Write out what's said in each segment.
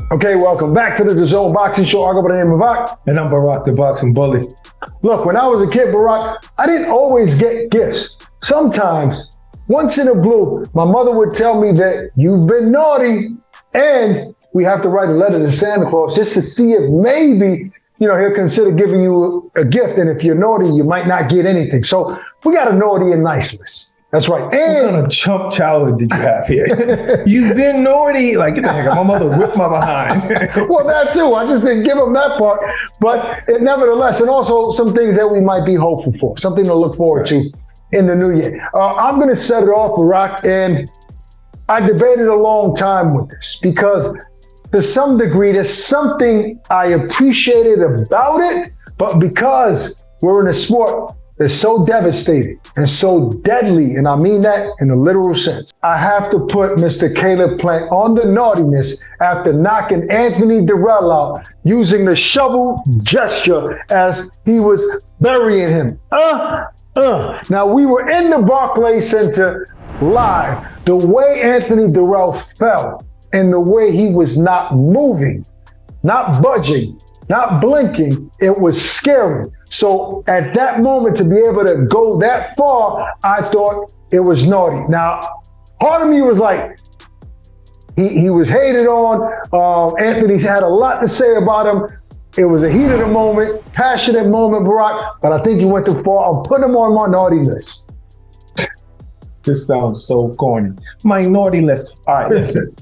Okay, welcome back to the DAZN Boxing Show. I go by the name of Barak. And I'm Barak, the boxing bully. Look, when I was a kid, Barak, I didn't always get gifts. Sometimes, once in a blue, my mother would tell me that you've been naughty and we have to write a letter to Santa Claus just to see if maybe, he'll consider giving you a gift. And if you're naughty, you might not get anything. So we got a naughty and nice list. That's right. And what kind of chump childhood did you have here? You've been naughty. Like, get the heck out. My mother whipped my behind. Well, that too. I just didn't give them that part. But nevertheless, and also some things that we might be hopeful for, something to look forward to in the new year. I'm going to set it off, Barak, and I debated a long time with this because to some degree, there's something I appreciated about it, but because we're in a sport that's so devastating and so deadly, and I mean that in a literal sense, I have to put Mr. Caleb Plant on the naughtiness after knocking Anthony Durrell out using the shovel gesture as he was burying him. Now, we were in the Barclays Center live. The way Anthony Durrell fell and the way he was not moving, not budging, not blinking, it was scary. So at that moment, to be able to go that far, I thought it was naughty. Now, part of me was like, he was hated on. Anthony's had a lot to say about him. It was a heat of the moment, passionate moment, Barak, but I think he went too far. I'll put him on my naughty list. This sounds so corny. My naughty list. All right, listen.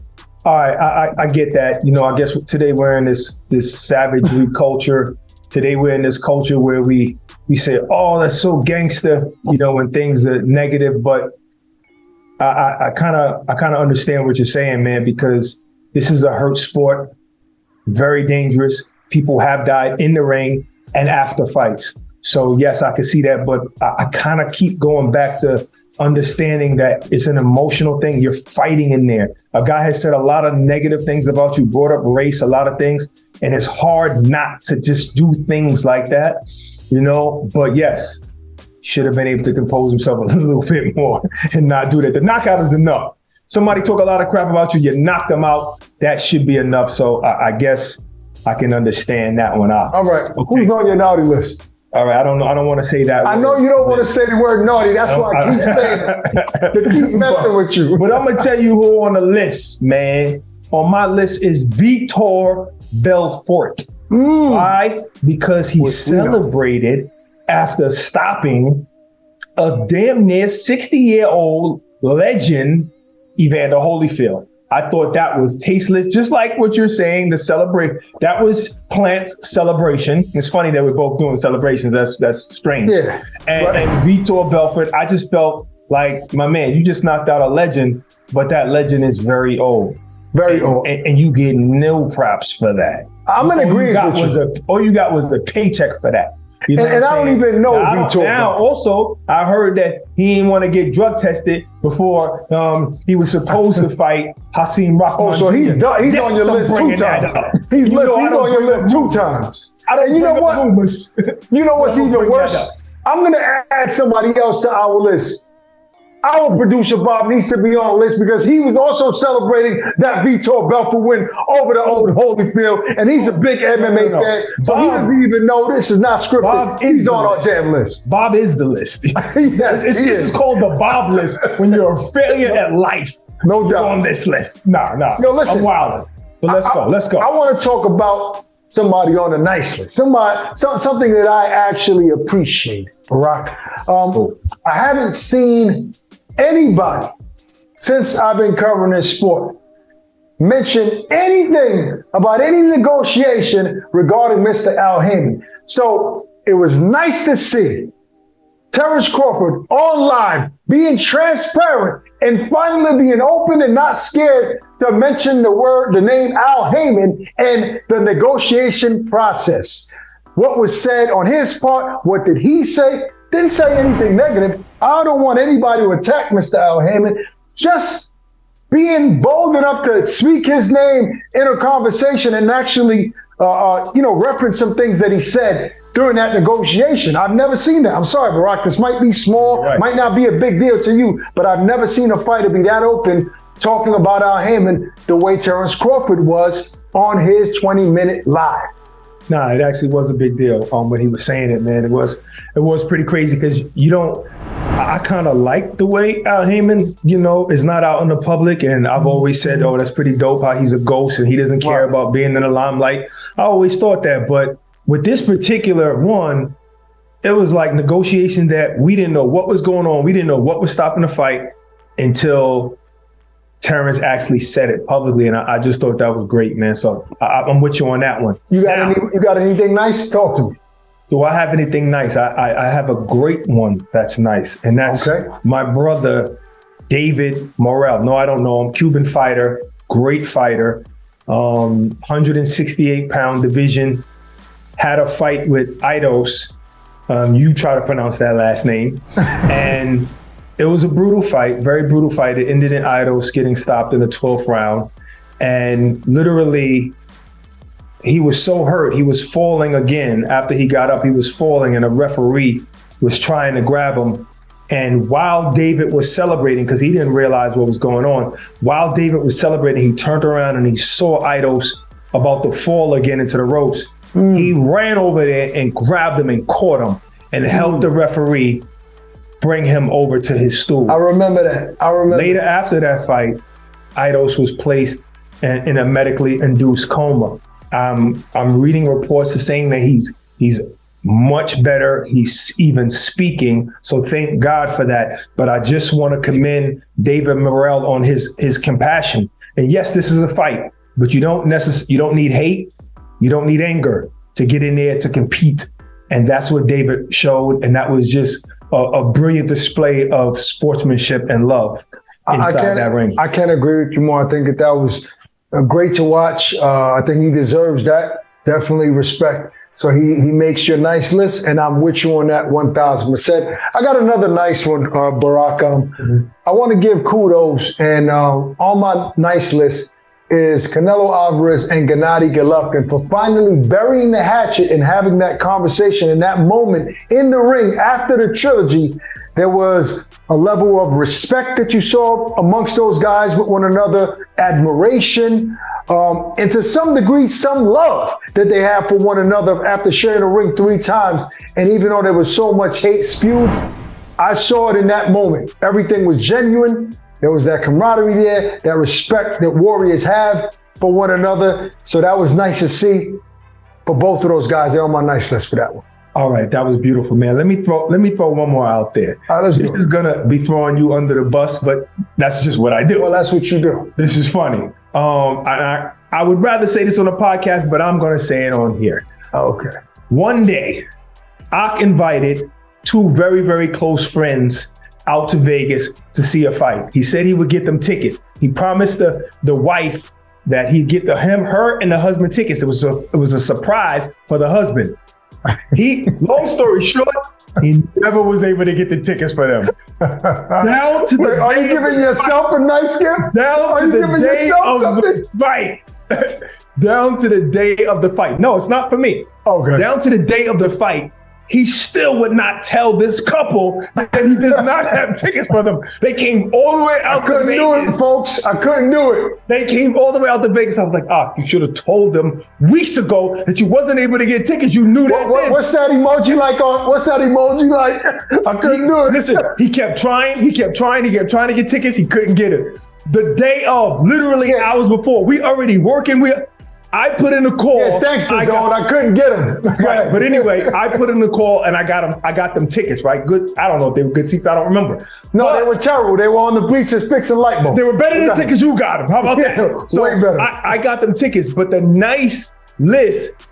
All right, I get that. I guess today we're in this savagery culture. Today we're in this culture where we say, oh, that's so gangster, when things are negative. But I kind of understand what you're saying, man, because this is a hurt sport, very dangerous. People have died in the ring and after fights. So yes, I can see that, but I kind of keep going back to understanding that it's an emotional thing. You're fighting in there. A guy has said a lot of negative things about you, brought up race, a lot of things, and it's hard not to just do things like that, But yes, should have been able to compose himself a little bit more and not do that. The knockout is enough. Somebody talk a lot of crap about you, you knocked them out. That should be enough. So I guess I can understand that one out. All right, okay. Who's on your naughty list? All right, I don't want to say that. I know you don't want to say the word naughty. That's why I keep saying it, to keep messing with you. But I'm going to tell you who on the list, man. On my list is Vitor Belfort. Why? Because he celebrated after stopping a damn near 60-year-old legend, Evander Holyfield. I thought that was tasteless, just like what you're saying, the celebrate. That was Plant's celebration. It's funny that we're both doing celebrations. That's strange. Yeah. And Vitor Belfort, I just felt like, my man, you just knocked out a legend, but that legend is very old. Very old. And you get no props for that. I'm in agreement with you. All you got was a paycheck for that. And I don't even know Vitor. Now, also, I heard that he didn't want to get drug tested before he was supposed to fight Hasim Rahman. Oh, so he's done. He's on your list 2 times. He's on your list 2 times. And you know what? You know what's even worse? I'm going to add somebody else to our list. Our producer, Bob, needs to be on the list because he was also celebrating that Vitor Belfort win over the old Holyfield, and he's a big MMA fan, so he doesn't even know this is not scripted. Bob He's on our damn list. Bob is the list. Yes, this is called the Bob list when you're a failure at life. No doubt. On this list. No. Yo, listen, I'm wilding. But let's go. I want to talk about somebody on the nice list. Something that I actually appreciate, Barak. I haven't seen anybody since I've been covering this sport mention anything about any negotiation regarding Mr. Al Haymon. So it was nice to see Terrence Crawford on live, being transparent and finally being open and not scared to mention the name Al Haymon and the negotiation process. What was said on his part, what did he say? Didn't say anything negative. I don't want anybody to attack Mr. Al Haymon. Just being bold enough to speak his name in a conversation and actually, reference some things that he said during that negotiation. I've never seen that. I'm sorry, Barak. This might be small, might not be a big deal to you, but I've never seen a fighter be that open talking about Al Heyman the way Terrence Crawford was on his 20-minute live. Nah, it actually was a big deal when he was saying it, man. It was pretty crazy because I kind of like the way Al Heyman, is not out in the public. And I've always said, oh, that's pretty dope how he's a ghost and he doesn't care about being in the limelight. I always thought that. But with this particular one, it was like negotiation that we didn't know what was going on. We didn't know what was stopping the fight until Terrence actually said it publicly, and I just thought that was great, man. So I'm with you on that one. You got anything nice? Talk to me. Do I have anything nice? I have a great one that's nice, and that's my brother, David Morrell. No, I don't know him. Cuban fighter, great fighter, 168-pound division. Had a fight with Eidos. You try to pronounce that last name, and it was a brutal fight, very brutal fight. It ended in Eidos getting stopped in the 12th round. And literally, he was so hurt. He was falling again. After he got up, he was falling, and a referee was trying to grab him. And while David was celebrating, because he didn't realize what was going on, while David was celebrating, he turned around and he saw Eidos about to fall again into the ropes. He ran over there and grabbed him and caught him and helped the referee bring him over to his stool. I remember that. Later after that fight, Eidos was placed in a medically induced coma. I'm reading reports saying that he's much better. He's even speaking. So thank God for that. But I just want to commend David Morrell on his compassion. And yes, this is a fight, but you don't need hate. You don't need anger to get in there to compete. And that's what David showed. And that was just a brilliant display of sportsmanship and love inside that ring. I can't agree with you more. I think that was great to watch. I think he deserves that. Definitely respect. So he makes your nice list, and I'm with you on that 1,000%. I got another nice one, Barak. I want to give kudos, and on my nice list is Canelo Alvarez and Gennady Golovkin for finally burying the hatchet and having that conversation in that moment in the ring after the trilogy. There was a level of respect that you saw amongst those guys with one another, admiration, and to some degree, some love that they have for one another after sharing the ring 3 times. And even though there was so much hate spewed, I saw it in that moment. Everything was genuine. There was that camaraderie there, that respect that warriors have for one another. So that was nice to see for both of those guys. They're on my nice list for that one. All right, that was beautiful, man. Let me throw one more out there. This is gonna be throwing you under the bus, but that's just what I do. Well, that's what you do. This is funny. I would rather say this on a podcast, but I'm gonna say it on here. Okay. One day, Ak invited 2 very, very close friends out to Vegas to see a fight. He said he would get them tickets. He promised the wife that he'd get her and the husband tickets. It was a surprise for the husband. Long story short, he never was able to get the tickets for them. Down to the Are you giving yourself a nice gift? Down to the day of the fight. Down to the day of the fight. No, it's not for me. Okay. Down to the day of the fight, he still would not tell this couple that he does not have tickets for them. They came all the way out to Vegas. I couldn't do it, folks. I couldn't do it. They came all the way out to Vegas. I was like, you should have told them weeks ago that you wasn't able to get tickets. You knew that. What's that emoji like? What's that emoji like? I couldn't do it. Listen, he kept trying to get tickets. He couldn't get it. The day of, literally hours before, we already working. I put in a call. Yeah, thanks, I couldn't get them. Right, but anyway, I put in a call and I got them tickets, right? Good. I don't know if they were good seats. I don't remember. No, they were terrible. They were on the bleachers fixing light bulbs. They were better than the tickets you got them. How about that? So way better. I got them tickets, but the nice list,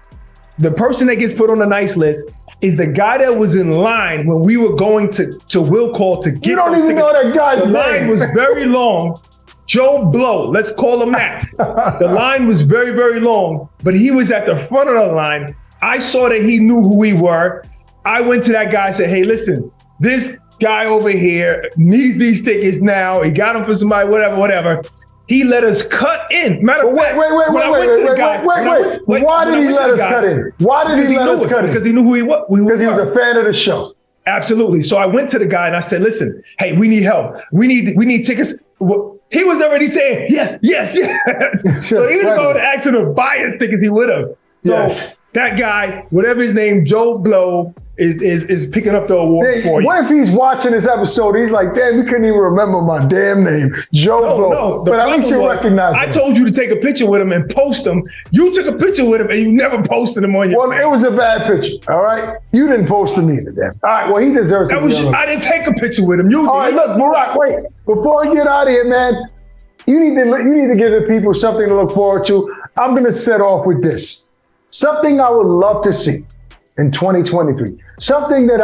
the person that gets put on the nice list is the guy that was in line when we were going to Will Call to get. You don't even know that guy's name. The line was very long. Joe Blow, let's call him that. The line was very, very long, but he was at the front of the line. I saw that he knew who we were. I went to that guy and said, hey, listen, this guy over here needs these tickets now. He got them for somebody, whatever. He let us cut in. Matter of fact, wait. Why did he let us cut in? Why did he let us cut in? Because he knew who he was. Because he was a fan of the show. Absolutely. So I went to the guy and I said, listen, hey, we need help. We need tickets. he was already saying, yes, yes, yes. So he didn't go to ask him to buy his tickets, he would have. So that guy, whatever his name, Joe Blow, is picking up the award for you. What if he's watching this episode? He's like, damn, you couldn't even remember my damn name, Joe Blow. No, but at least you recognize him. I told you to take a picture with him and post him. You took a picture with him and you never posted him on your Well, it was a bad picture, all right? You didn't post him either, damn. All right, well, he deserves to be on. I didn't take a picture with him. You all right, look, Barak, wait. Before we get out of here, man, you need to give the people something to look forward to. I'm going to set off with this. Something I would love to see in 2023. Something that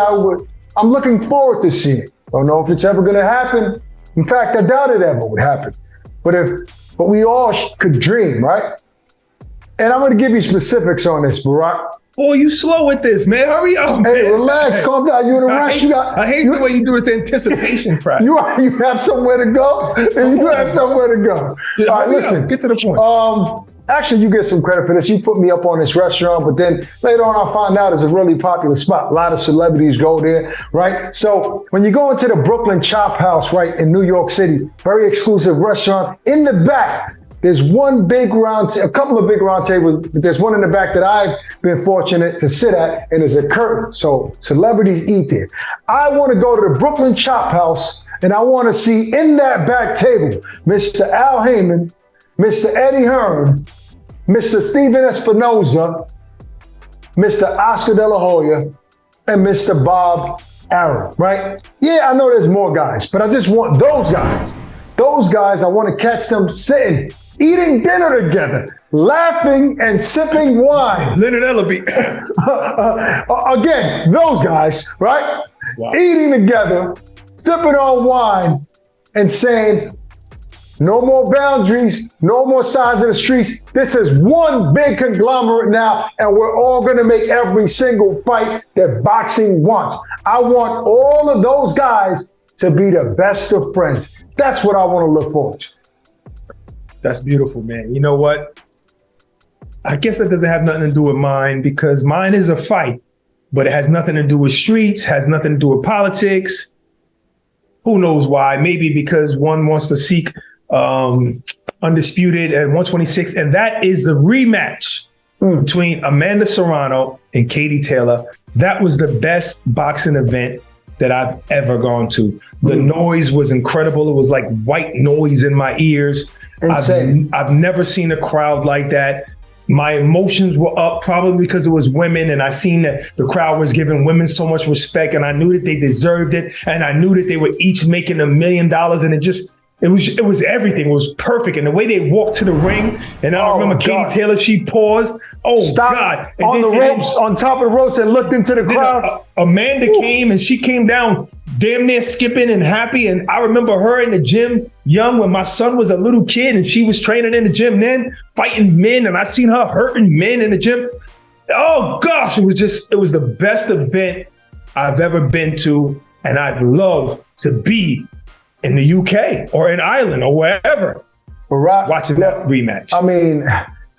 I'm looking forward to seeing. Don't know if it's ever going to happen. In fact, I doubt it ever would happen. But we all could dream, right? And I'm going to give you specifics on this, Barak. Boy, you slow with this, man. Hurry up, man. Hey, relax, calm down. You're in a rush. I hate the way you do this anticipation practice. You have somewhere to go, and you have somewhere to go. All right, listen. Get to the point. Actually, you get some credit for this. You put me up on this restaurant, but then later on I'll find out it's a really popular spot. A lot of celebrities go there, right? So when you go into the Brooklyn Chop House, right, in New York City, very exclusive restaurant, in the back, there's a couple of big round tables, but there's one in the back that I've been fortunate to sit at, and there's a curtain. So celebrities eat there. I want to go to the Brooklyn Chop House, and I want to see in that back table, Mr. Al Heyman, Mr. Eddie Hearn, Mr. Steven Espinoza, Mr. Oscar De La Hoya, and Mr. Bob Arum, right? Yeah, I know there's more guys, but I just want those guys. Those guys, I want to catch them sitting, eating dinner together, laughing and sipping wine. Leonard Ellaby. Again, those guys, right? Wow. Eating together, sipping on wine, and saying, no more boundaries, no more signs in the streets. This is one big conglomerate now, and we're all gonna make every single fight that boxing wants. I want all of those guys to be the best of friends. That's what I want to look forward to. That's beautiful, man. You know what? I guess that doesn't have nothing to do with mine, because mine is a fight, but it has nothing to do with streets, has nothing to do with politics. Who knows why? Maybe because one wants to seek undisputed at 126, and that is the rematch between Amanda Serrano and Katie Taylor. That was the best boxing event that I've ever gone to. The noise was incredible. It was like white noise in my ears. I've never seen a crowd like that. My emotions were up, probably because it was women, and I seen that the crowd was giving women so much respect, and I knew that they deserved it, and I knew that they were each making $1 million, and it was everything. It was perfect. And the way they walked to the ring, and I remember Katie Taylor, she paused. God. And on the ropes, on top of the ropes, and looked into the crowd. Amanda came, and she came down damn near skipping and happy. And I remember her in the gym young when my son was a little kid, and she was training in the gym then, fighting men. And I seen her hurting men in the gym. Oh gosh, it was the best event I've ever been to. And I'd love to be in the UK or in Ireland or wherever, watching that rematch. I mean,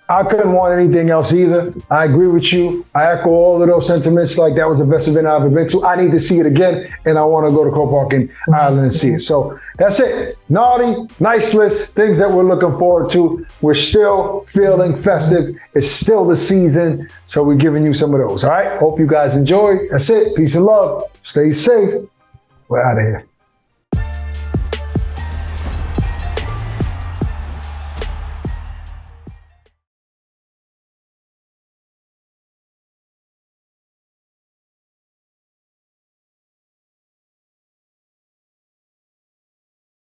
I couldn't want anything else either. I agree with you. I echo all of those sentiments. Like, that was the best event I've ever been to. I need to see it again, and I want to go to Croke Park in Ireland and see it. So that's it. Naughty, nice list, things that we're looking forward to. We're still feeling festive. It's still the season, so we're giving you some of those. All right. Hope you guys enjoy. That's it. Peace and love. Stay safe. We're out of here.